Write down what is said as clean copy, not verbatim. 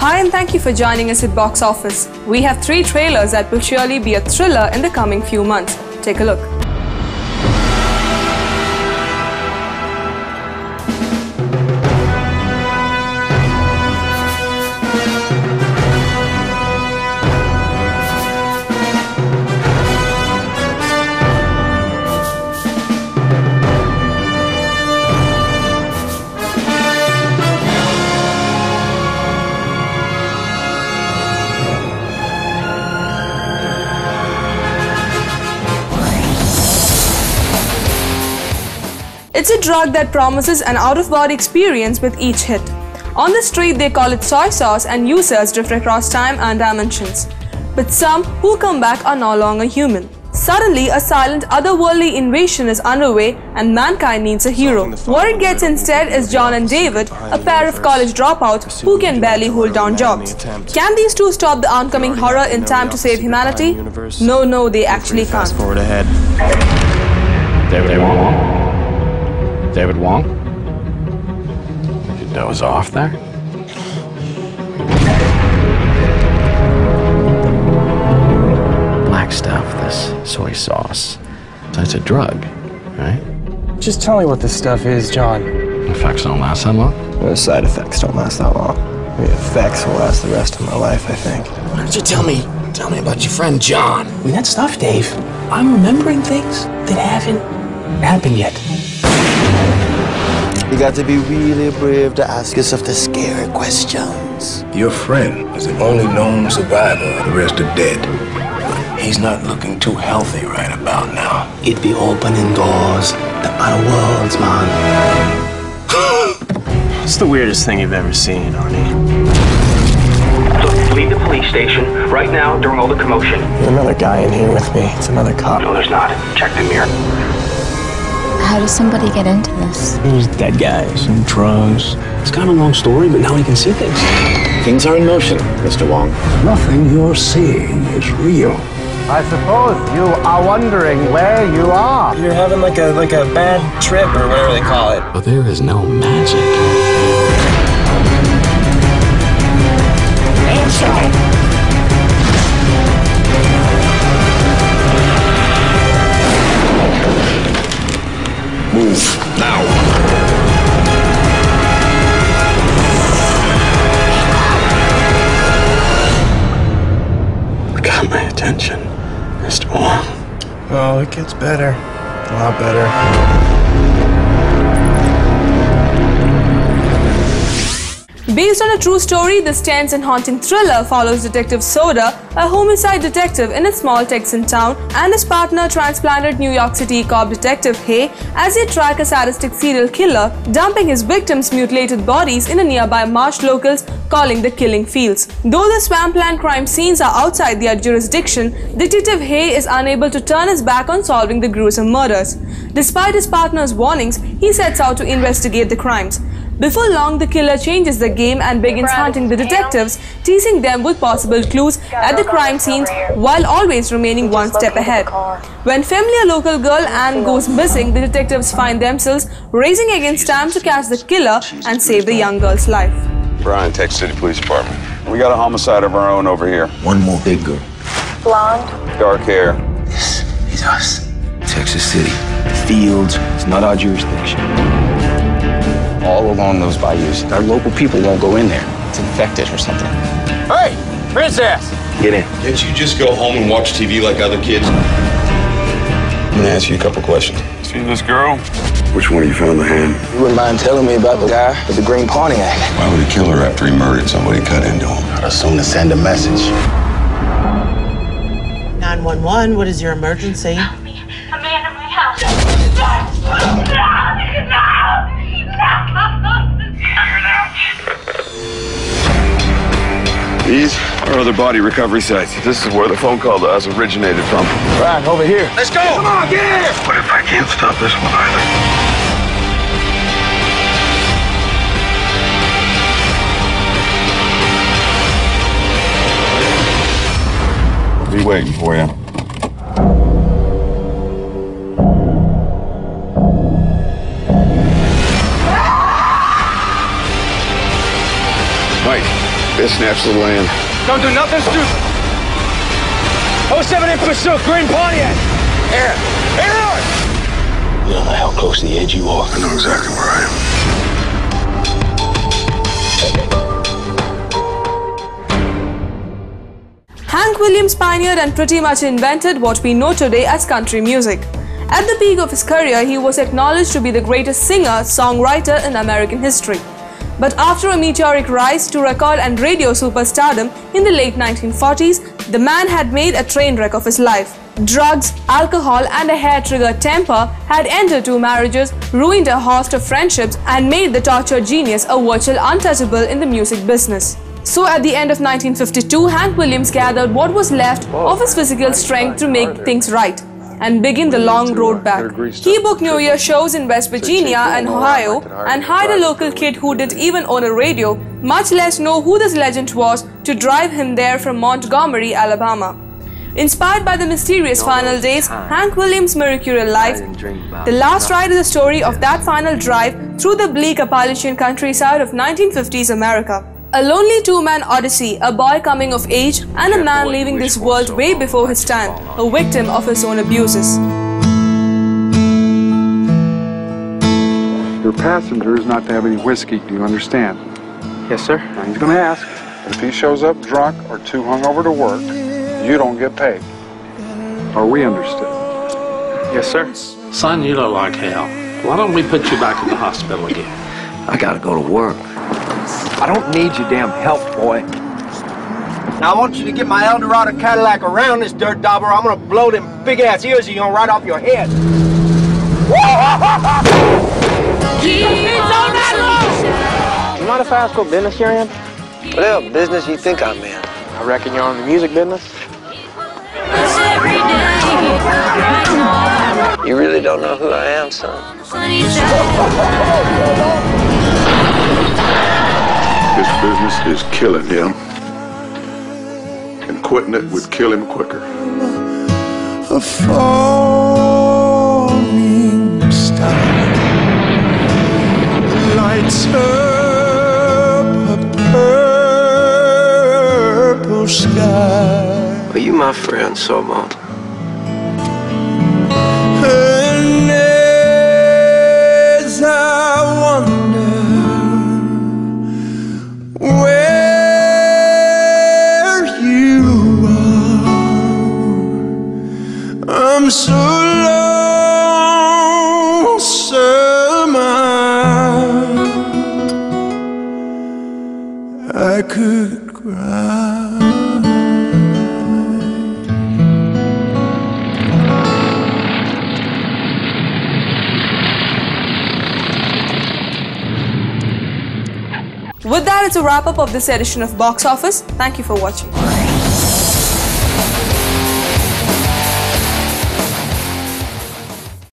Hi and thank you for joining us at Box Office. We have 3 trailers that will surely be a thriller in the coming few months. Take a look. It's a drug that promises an out-of-body experience with each hit. On the street, they call it soy sauce and users drift across time and dimensions. But some who come back are no longer human. Suddenly, a silent, otherworldly invasion is underway and mankind needs a hero. What it gets instead is John and David, a pair of college dropouts who can barely hold down jobs. Can these two stop the oncoming horror in time to save humanity? No, they actually can't. Fast forward ahead. David Wong? David Wong? Did you doze off there? Black stuff, this soy sauce. So it's a drug, right? Just tell me what this stuff is, John. The effects don't last that long? The side effects don't last that long. The effects will last the rest of my life, I think. Why don't you tell me about your friend John? I mean, that stuff, Dave. I'm remembering things that haven't happened yet. You got to be really brave to ask yourself the scary questions. Your friend is the only known survivor. The rest are dead. But he's not looking too healthy right about now. It'd be opening doors to other worlds, man. What's the weirdest thing you've ever seen, Arnie? So leave the police station right now during all the commotion. There's another guy in here with me. It's another cop. No, there's not. Check the mirror. How does somebody get into this? There's dead guys and drugs. It's kind of a long story, but now we can see things. Things are in motion, Mr. Wong. Nothing you're seeing is real. I suppose you are wondering where you are. You're having like a bad trip or whatever they call it. But there is no magic. Inside! Move now. Got my attention, Mr. Wong. Oh, it gets better. A lot better. Based on a true story, this tense and haunting thriller follows Detective Soda, a homicide detective in a small Texan town, and his partner, transplanted New York City cop Detective Hay, as they track a sadistic serial killer, dumping his victims' mutilated bodies in a nearby marsh locals calling the Killing Fields. Though the swampland crime scenes are outside their jurisdiction, Detective Hay is unable to turn his back on solving the gruesome murders. Despite his partner's warnings, he sets out to investigate the crimes. Before long, the killer changes the game and begins hunting the detectives, teasing them with possible clues at the crime scenes while always remaining one step ahead. When familiar local girl Anne goes missing, the detectives find themselves racing against time to catch the killer and save the young girl's life. Brian, Texas City Police Department. We got a homicide of our own over here. One more big girl. Blonde. Dark hair. This is us. Texas City. The fields. It's not our jurisdiction. All along those bayous, our local people won't go in there. It's infected or something. Hey, princess! Get in. Can't you just go home and watch TV like other kids? I'm gonna ask you a couple questions. See this girl? Which one of you found the hand? You wouldn't mind telling me about the guy with the green Pontiac? Why would he kill her after he murdered somebody cut into him? I'd assume to send a message. 911, what is your emergency? Help me. A man in my house. No! These are other body recovery sites. This is where the phone call to us originated from. Right, over here. Let's go! Come on, get in! What if I can't stop this one either? I'll be waiting for you. They snatched the land. Don't do nothing stupid. 07 in pursuit, green Pontiac. Aaron! Aaron! You don't know how close to the edge you are. I know exactly where I am. Hank Williams pioneered and pretty much invented what we know today as country music. At the peak of his career, he was acknowledged to be the greatest singer-songwriter in American history. But after a meteoric rise to record and radio superstardom in the late 1940s, the man had made a train wreck of his life. Drugs, alcohol and a hair-triggered temper had entered 2 marriages, ruined a host of friendships and made the tortured genius a virtual untouchable in the music business. So at the end of 1952, Hank Williams gathered what was left of his physical strength to make things right and begin the long road back. He booked New Year shows in West Virginia and Ohio and hired a local kid who didn't even own a radio, much less know who this legend was, to drive him there from Montgomery, Alabama. Inspired by the mysterious final days, Hank Williams' mercurial life, the last ride is the story of that final drive through the bleak Appalachian countryside of 1950s America. A lonely 2-man odyssey, a boy coming of age and a man leaving this world way before his time, a victim of his own abuses. Your passenger is not to have any whiskey, do you understand? Yes, sir. Now he's going to ask. If he shows up drunk or too hungover to work, you don't get paid. Are we understood? Yes, sir. Son, you look like hell. Why don't we put you back in the hospital again? I gotta go to work. I don't need your damn help, boy. Now I want you to get my Eldorado Cadillac around this dirt dauber. I'm gonna blow them big ass ears of you right off your head. You mind if I ask what business you're in? What else business you think I'm in? I reckon you're in the music business. You really don't know who I am, son. His business is killing him. And quitting it would kill him quicker. A falling star lights up a purple sky. Are you my friend, Sobon? And as I wonder where you are, I'm so lonesome I could cry. With that, it's a wrap-up of this edition of Box Office. Thank you for watching.